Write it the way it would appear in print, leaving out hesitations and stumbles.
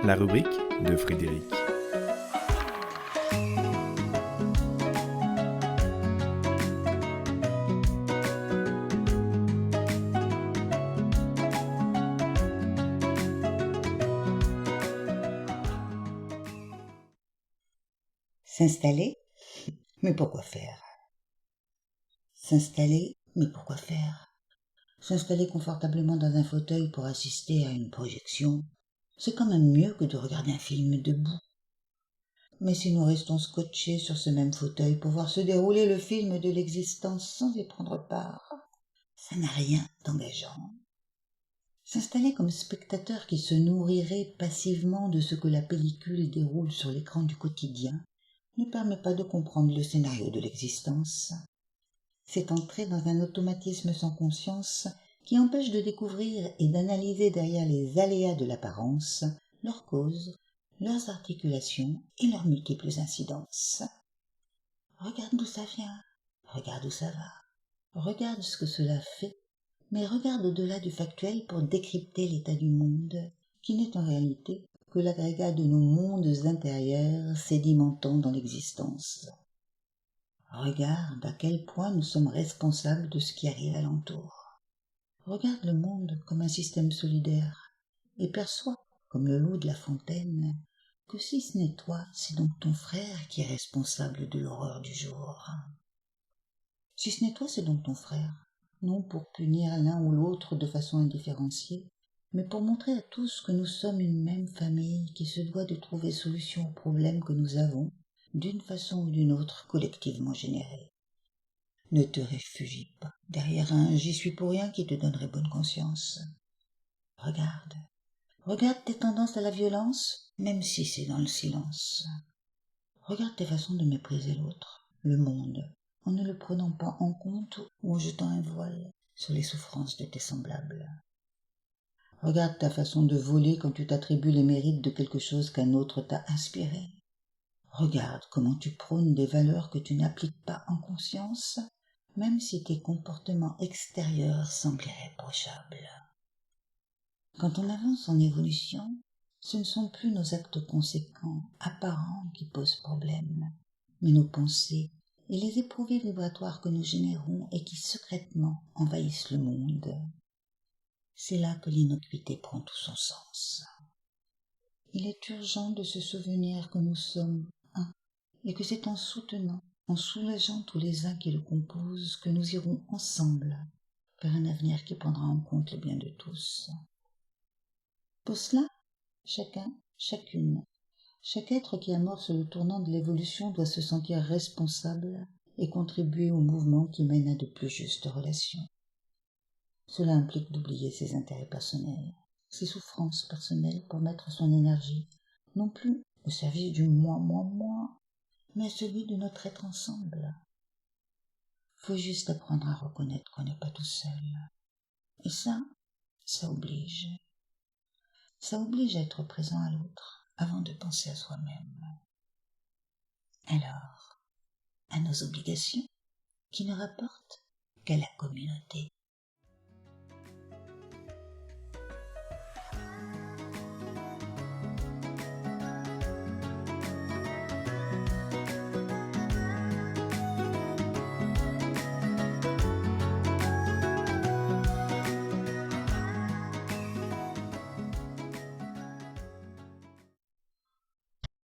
La rubrique de Frédéric. S'installer? Mais pourquoi faire? S'installer? Mais pourquoi faire? S'installer confortablement dans un fauteuil pour assister à une projection, c'est quand même mieux que de regarder un film debout. Mais si nous restons scotchés sur ce même fauteuil pour voir se dérouler le film de l'existence sans y prendre part, ça n'a rien d'engageant. S'installer comme spectateur qui se nourrirait passivement de ce que la pellicule déroule sur l'écran du quotidien ne permet pas de comprendre le scénario de l'existence. C'est entrer dans un automatisme sans conscience qui empêche de découvrir et d'analyser derrière les aléas de l'apparence, leurs causes, leurs articulations et leurs multiples incidences. Regarde d'où ça vient, regarde où ça va, regarde ce que cela fait, mais regarde au-delà du factuel pour décrypter l'état du monde, qui n'est en réalité que l'agrégat de nos mondes intérieurs sédimentant dans l'existence. Regarde à quel point nous sommes responsables de ce qui arrive alentour. Regarde le monde comme un système solidaire et perçois, comme le loup de La Fontaine, que si ce n'est toi, c'est donc ton frère qui est responsable de l'horreur du jour. Si ce n'est toi, c'est donc ton frère, non pour punir l'un ou l'autre de façon indifférenciée, mais pour montrer à tous que nous sommes une même famille qui se doit de trouver solution aux problèmes que nous avons, d'une façon ou d'une autre collectivement générée. Ne te réfugie pas derrière un « j'y suis pour rien » qui te donnerait bonne conscience. Regarde tes tendances à la violence, même si c'est dans le silence. Regarde tes façons de mépriser l'autre, le monde, en ne le prenant pas en compte ou en jetant un voile sur les souffrances de tes semblables. Regarde ta façon de voler quand tu t'attribues les mérites de quelque chose qu'un autre t'a inspiré. Regarde comment tu prônes des valeurs que tu n'appliques pas en conscience, même si tes comportements extérieurs semblent irréprochables. Quand on avance en évolution, ce ne sont plus nos actes conséquents, apparents qui posent problème, mais nos pensées et les éprouvés vibratoires que nous générons et qui secrètement envahissent le monde. C'est là que l'innocuité prend tout son sens. Il est urgent de se souvenir que nous sommes un et que c'est en soutenant, en soulageant tous les uns qui le composent que nous irons ensemble vers un avenir qui prendra en compte le bien de tous. Pour cela, chacun, chacune, chaque être qui amorce le tournant de l'évolution doit se sentir responsable et contribuer au mouvement qui mène à de plus justes relations. Cela implique d'oublier ses intérêts personnels, ses souffrances personnelles pour mettre son énergie, non plus au service du moi, mais à celui de notre être ensemble. Faut juste apprendre à reconnaître qu'on n'est pas tout seul. Et ça oblige. Ça oblige à être présent à l'autre avant de penser à soi-même. Alors, à nos obligations qui ne rapportent qu'à la communauté.